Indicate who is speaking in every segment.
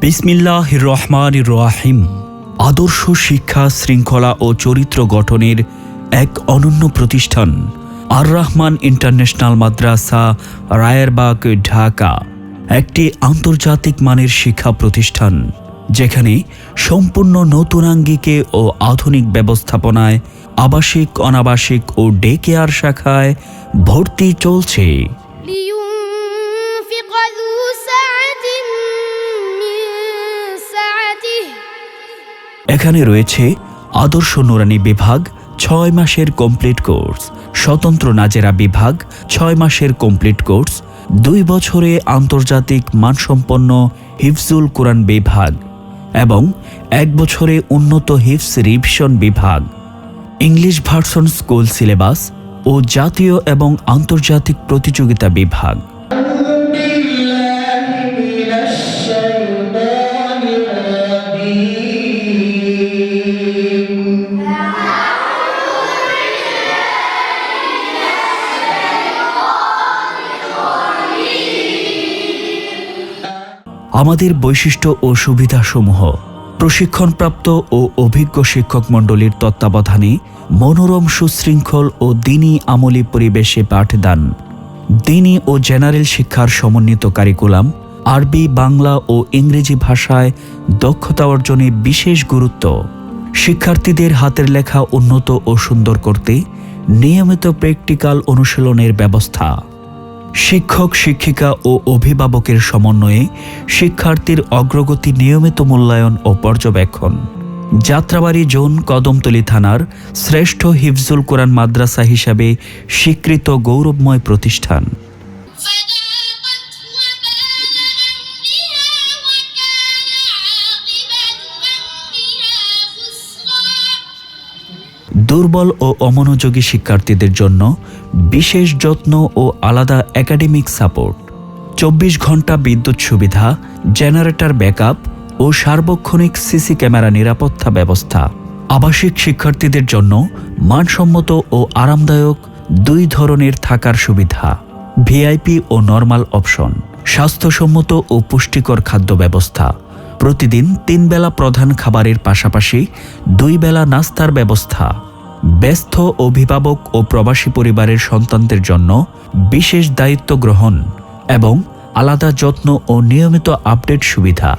Speaker 1: বিসমিল্লাহির রহমানির রহিম। আদর্শ শিক্ষা, শৃঙ্খলা ও চরিত্র গঠনের এক অনন্য প্রতিষ্ঠান আর রহমান ইন্টারন্যাশনাল মাদ্রাসা, রায়েরবাগ, ঢাকা একটি আন্তর্জাতিক মানের শিক্ষা প্রতিষ্ঠান, যেখানে সম্পূর্ণ নতুন আঙ্গিকে ও আধুনিক ব্যবস্থাপনায় আবাসিক, অনাবাসিক ও ডে কেয়ার শাখায় ভর্তি চলছে। এখানে রয়েছে আদর্শ নুরানি বিভাগ 6 মাসের কমপ্লিট কোর্স, স্বতন্ত্র নাজেরা বিভাগ 6 মাসের কমপ্লিট কোর্স, 2 বছরে আন্তর্জাতিক মানসম্পন্ন হিফজুল কোরআন বিভাগ এবং 1 বছরে উন্নত হিফজ রিভিশন বিভাগ, ইংলিশ ভার্সন স্কুল সিলেবাস ও জাতীয় এবং আন্তর্জাতিক প্রতিযোগিতা বিভাগ। আমাদের বৈশিষ্ট্য ও সুবিধাসমূহ: প্রশিক্ষণপ্রাপ্ত ও অভিজ্ঞ শিক্ষক মণ্ডলীর তত্ত্বাবধানে মনোরম, সুশৃঙ্খল ও দ্বীনী আমলী পরিবেশে পাঠদান, দ্বীনী ও জেনারেল শিক্ষার সমন্বিত কারিকুলাম, আরবি, বাংলা ও ইংরেজি ভাষায় দক্ষতা অর্জনে বিশেষ গুরুত্ব, শিক্ষার্থীদের হাতের লেখা উন্নত ও সুন্দর করতে নিয়মিত প্র্যাকটিক্যাল অনুশীলনের ব্যবস্থা, শিক্ষক, শিক্ষিকা ও অভিভাবকের সমন্বয়ে শিক্ষার্থীর অগ্রগতি নিয়মিত মূল্যায়ন ও পর্যবেক্ষণ। যাত্রাবাড়ী জোন, কদমতলী থানার শ্রেষ্ঠ হিফজুল কোরআন মাদ্রাসা হিসাবে স্বীকৃত গৌরবময় প্রতিষ্ঠান। দুর্বল ও অমনোযোগী শিক্ষার্থীদের জন্য বিশেষ যত্ন ও আলাদা একাডেমিক সাপোর্ট, 24 ঘন্টা বিদ্যুৎ সুবিধা, জেনারেটর ব্যাকআপ ও সার্বক্ষণিক সিসি ক্যামেরা নিরাপত্তা ব্যবস্থা। আবাসিক শিক্ষার্থীদের জন্য মানসম্মত ও আরামদায়ক 2 ধরনের থাকার সুবিধা, ভিআইপি ও নরমাল অপশন, স্বাস্থ্যসম্মত ও পুষ্টিকর খাদ্য ব্যবস্থা, প্রতিদিন 3 বেলা প্রধান খাবারের পাশাপাশি 2 বেলা নাস্তার ব্যবস্থা, ব্যস্ত অভিভাবক ও প্রবাসী পরিবারের সন্তানদের জন্য বিশেষ দায়িত্ব গ্রহণ এবং আলাদা যত্ন ও নিয়মিত আপডেট সুবিধা।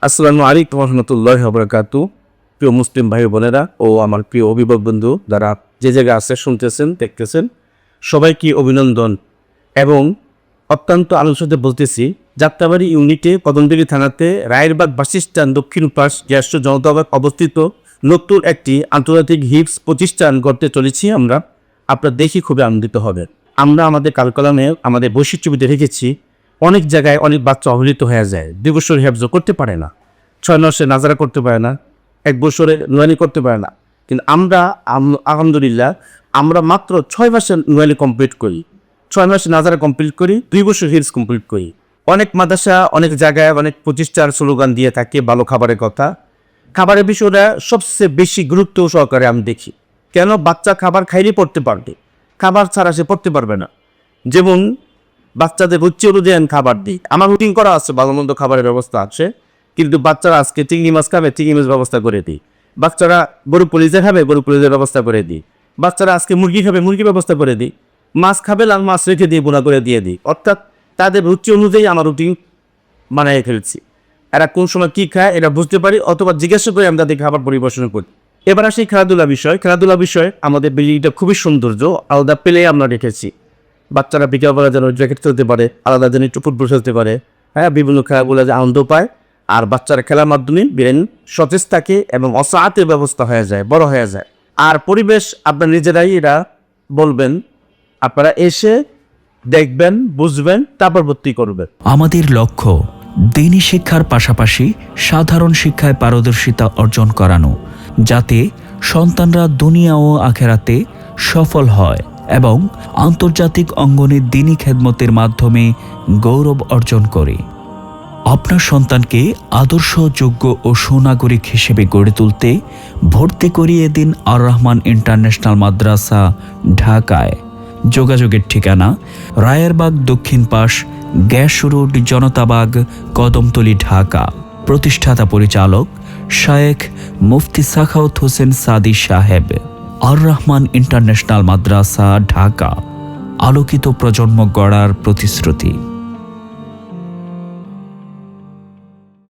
Speaker 2: আসসালামু আলাইকুম ওয়া রাহমাতুল্লাহি ওয়া বারাকাতুহু। প্রিয় মুসলিম ভাই বোনেরা ও আমার প্রিয় অভিভাবক বন্ধু যারা যে জায়গায় আছে, শুনতেছেন, দেখতেছেন, সবাইকে অভিনন্দন এবং অত্যন্ত আনন্দের সাথে বলতেছি, যাত্রাবাড়ী ইউনিটে কদমতলী থানাতে রায়েরবাগ বাসস্ট্যান্ড দক্ষিণ পাশ জ্যেষ্ঠ জনতাবাগ অবস্থিত নতুন একটি আন্তর্জাতিক হিফজ প্রতিষ্ঠান করতে চলেছি আমরা। আপনারা দেখি খুবই আনন্দিত হবেন। আমরা আমাদের কালকলামে আমাদের বৈশিষ্ট্যবিধি রেখেছি, অনেক জায়গায় অনেক বাচ্চা অবহেলিত হয়ে যায়, 2 বছর হেফজ করতে পারে না, 6 মাসে নাজারা করতে পারে না, 1 বছরে নুরানি করতে পারে না। কিন্তু আমরা আলহামদুলিল্লাহ আমরা মাত্র 6 মাসে নুরানি কমপ্লিট করি, 6 মাসে নাজারা কমপ্লিট করি, 2 বছর হিফজ কমপ্লিট করি। অনেক মাদ্রাসা অনেক জায়গায় অনেক প্রতিষ্ঠার স্লোগান দিয়ে থাকে ভালো খাবারের কথা। খাবারের বিষয়টা সবচেয়ে বেশি গুরুত্ব সহকারে আমি দেখি। কেন? বাচ্চা খাবার খাইলে পড়তে পারবে, খাবার ছাড়া সে পড়তে পারবে না। যেমন বাচ্চাদের রুচি অনুযায়ী খাবার দিই, আমার রুটিন করা আছে, ভালো মন্দ খাবারের ব্যবস্থা আছে, কিন্তু বাচ্চারা আজকে চিংড়ি মাছ খাবে, চিংড়ি মাছ ব্যবস্থা করে দিই। বাচ্চারা গরু পুলিশে খাবে, গরু পুলিশের ব্যবস্থা করে দিই। বাচ্চারা আজকে মুরগি খাবে, মুরগি ব্যবস্থা করে দিই। মাছ খাবে, লাল মাছ রেখে দিয়ে বোনা করে দিয়ে দিই। অর্থাৎ তাদের রুচি অনুযায়ী আমার রুটিন বানিয়ে ফেলছি। এরা কোন সময় কী খায় এটা বুঝতে পারি, অথবা জিজ্ঞাসা করে আমি তাদের খাবার পরিবেশন করি। এবার আসি খেলাধুলা বিষয়। আমাদের বিল্ডিংটা খুবই সৌন্দর্য, আলাদা প্লে আমরা রেখেছি। বাচ্চারা বিকালবেলা যেন জ্যাকেট খেলতে পারে, আলাদা যেন একটু ফুটবল খেলতে পারে, বিভিন্ন খেলাগুলো যে আনন্দ পায়। আর বাচ্চারা খেলার মাধ্যমে ব্রেন সতেজ থাকে এবং অসাহাতের ব্যবস্থা হয়ে যায়, বড় হয়ে যায়। আর পরিবেশ আপনারা নিজেরাই এরা বলবেন, আপনারা এসে দেখবেন, বুঝবেন, তারপর ভর্তি করবেন।
Speaker 1: আমাদের লক্ষ্য দ্বীনী শিক্ষার পাশাপাশি সাধারণ শিক্ষায় পারদর্শিতা অর্জন করানো, যাতে সন্তানরা দুনিয়া ও আখেরাতে সফল হয় এবং আন্তর্জাতিক অঙ্গনে দ্বীনী খেদমতের মাধ্যমে গৌরব অর্জন করে। আপনার সন্তানকে আদর্শ, যোগ্য ও সুনাগরিক হিসেবে গড়ে তুলতে ভর্তি করিয়ে দিন আর রহমান ইন্টারন্যাশনাল মাদ্রাসা, ঢাকায়। যোগাযোগের ঠিকানা: রায়েরবাগ দক্ষিণ পাশ, গ্যাস রোড, জনতাবাগ, কদমতলী, ঢাকা। প্রতিষ্ঠাতা পরিচালক শায়েখ মুফতি সাখাওয়াত হোসেন সাদি সাহেব। আর রহমান ইন্টারন্যাশনাল মাদ্রাসা, ঢাকা। আলোকিত প্রজন্ম গড়ার প্রতিশ্রুতি।